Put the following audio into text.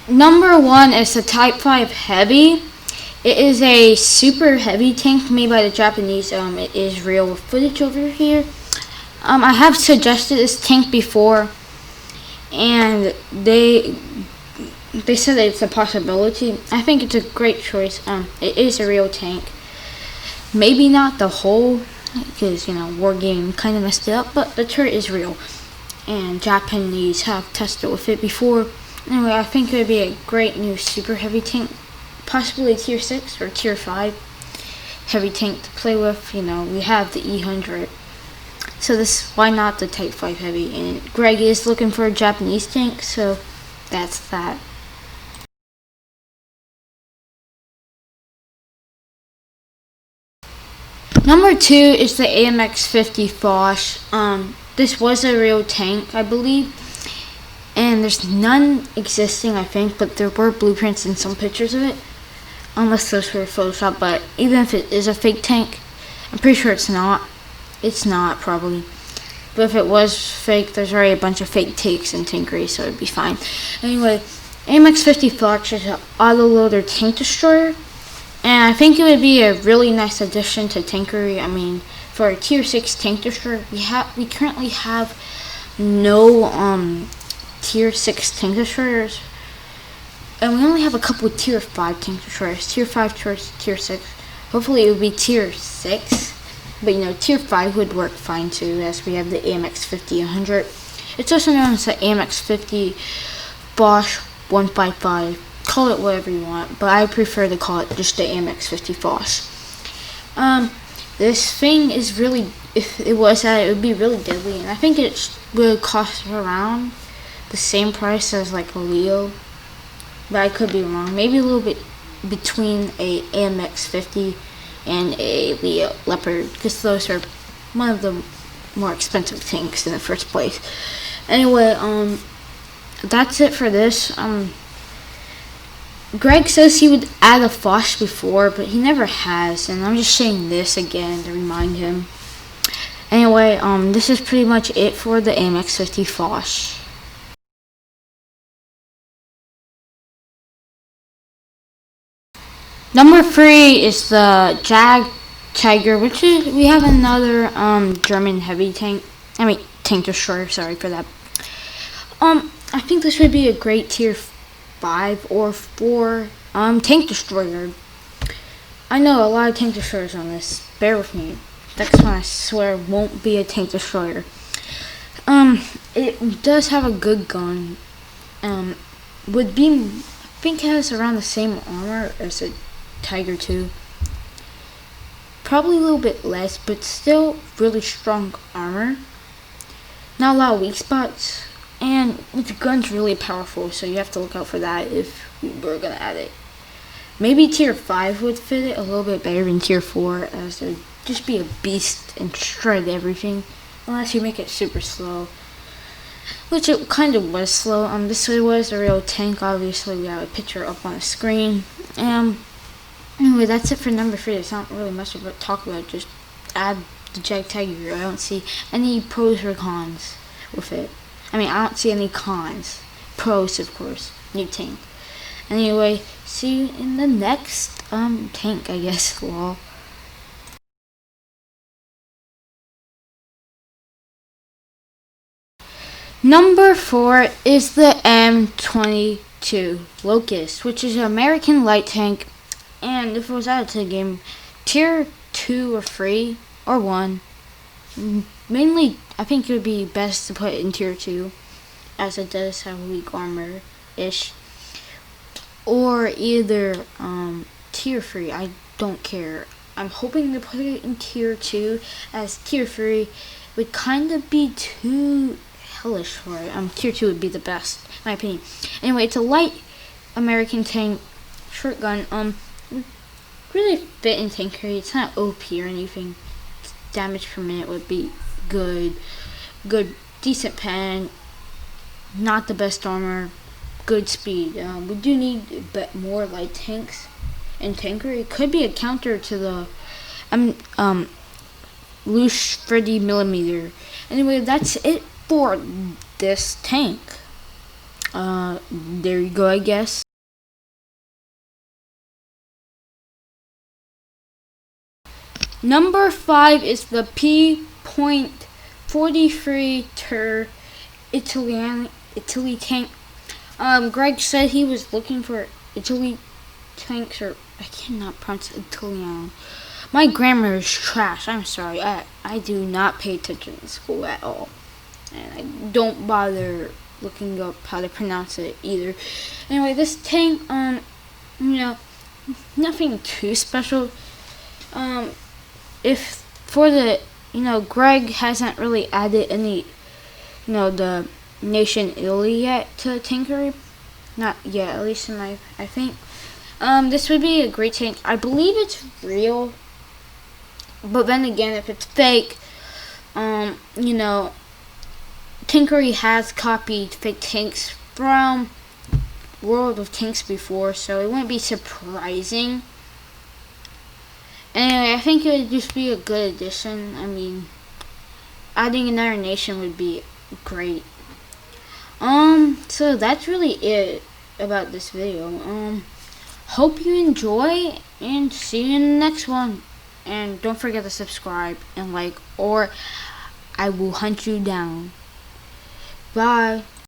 Number 1 is the Type 5 Heavy. It is a super heavy tank made by the Japanese. It is real footage over here. I have suggested this tank before, and they said that it's a possibility. I think it's a great choice. It is a real tank. Maybe not the whole, because Wargame kind of messed it up, but the turret is real, and Japanese have tested with it before. Anyway, I think it would be a great new super heavy tank, possibly tier 6 or tier 5 heavy tank to play with. We have the E100, so why not the Type 5 Heavy? And Greg is looking for a Japanese tank, so that's that. Number 2 is the AMX-50 Foch. This was a real tank, I believe, and there's none existing, I think, but there were blueprints and some pictures of it, unless those were Photoshop. But even if it is a fake tank, I'm pretty sure it's not. It's not, probably. But if it was fake, there's already a bunch of fake takes in Tankery, so it'd be fine. Anyway, AMX-50 Foch is an autoloader tank destroyer, and I think it would be a really nice addition to Tankery. I mean, for a tier 6 tank destroyer, we currently have no tier 6 tank destroyers, and we only have a couple of tier 5 tank destroyers. Tier 5 towards tier 6. Hopefully it would be tier 6, but tier 5 would work fine too, as we have the AMX-50 100. It's also known as the AMX-50 Foch 155. Call it whatever you want, but I prefer to call it just the AMX-50 Foch. This thing is really, if it was that, it would be really deadly, and I think it would cost around the same price as like a Leo, but I could be wrong. Maybe a little bit between a AMX-50 and a Leo Leopard, because those are one of the more expensive tanks in the first place. Anyway, that's it for this. Greg says he would add a Foch before, but he never has, and I'm just saying this again to remind him. Anyway, this is pretty much it for the AMX-50 Foch. Number 3 is the Jag Tiger, which is, we have another German heavy tank. I mean, tank destroyer, sorry for that. I think this would be a great tier 5 or 4 tank destroyer. I know a lot of tank destroyers on this. Bear with me. Next one, I swear, won't be a tank destroyer. It does have a good gun. I think it has around the same armor as a Tiger 2. Probably a little bit less, but still really strong armor. Not a lot of weak spots. And the gun's really powerful, so you have to look out for that if you were going to add it. Maybe tier 5 would fit it a little bit better than tier 4, as it would just be a beast and shred everything. Unless you make it super slow. Which it kind of was slow. This was a real tank, obviously. We have a picture up on the screen. Anyway, that's it for number 3. There's not really much to talk about. Just add the Jag Tiger. I don't see any pros or cons with it. I don't see any cons. Pros, of course. New tank. Anyway, see you in the next tank, I guess. Lol. Number 4 is the M22 Locust, which is an American light tank. And if it was added to the game, tier 2 or 3 or 1. Mainly, I think it would be best to put it in tier 2, as it does have weak armor-ish. Or either tier 3, I don't care. I'm hoping to put it in tier 2, as tier 3 would kind of be too hellish for it. Tier 2 would be the best, in my opinion. Anyway, it's a light American tank, short gun. Really fit in Tankery. It's not OP or anything. Damage per minute would be good, decent pen, not the best armor, good speed. We do need more light tanks in Tankery. It could be a counter to the loose 30mm. Anyway, that's it for this tank. There you go, I guess. Number 5 is the P43 Ter Italian tank. Greg said he was looking for Italy tanks, or I cannot pronounce Italian. My grammar is trash. I'm sorry. I do not pay attention in school at all, and I don't bother looking up how to pronounce it either. Anyway, this tank, nothing too special. If for the, Greg hasn't really added any, the nation Italy yet to Tankery. Not yet, at least in my, I think. This would be a great tank. I believe it's real, but then again, if it's fake, Tankery has copied fake tanks from World of Tanks before, so it wouldn't be surprising. Anyway, I think it would just be a good addition. I mean, adding another nation would be great. So that's really it about this video. Hope you enjoy, and see you in the next one. And don't forget to subscribe and like, or I will hunt you down. Bye.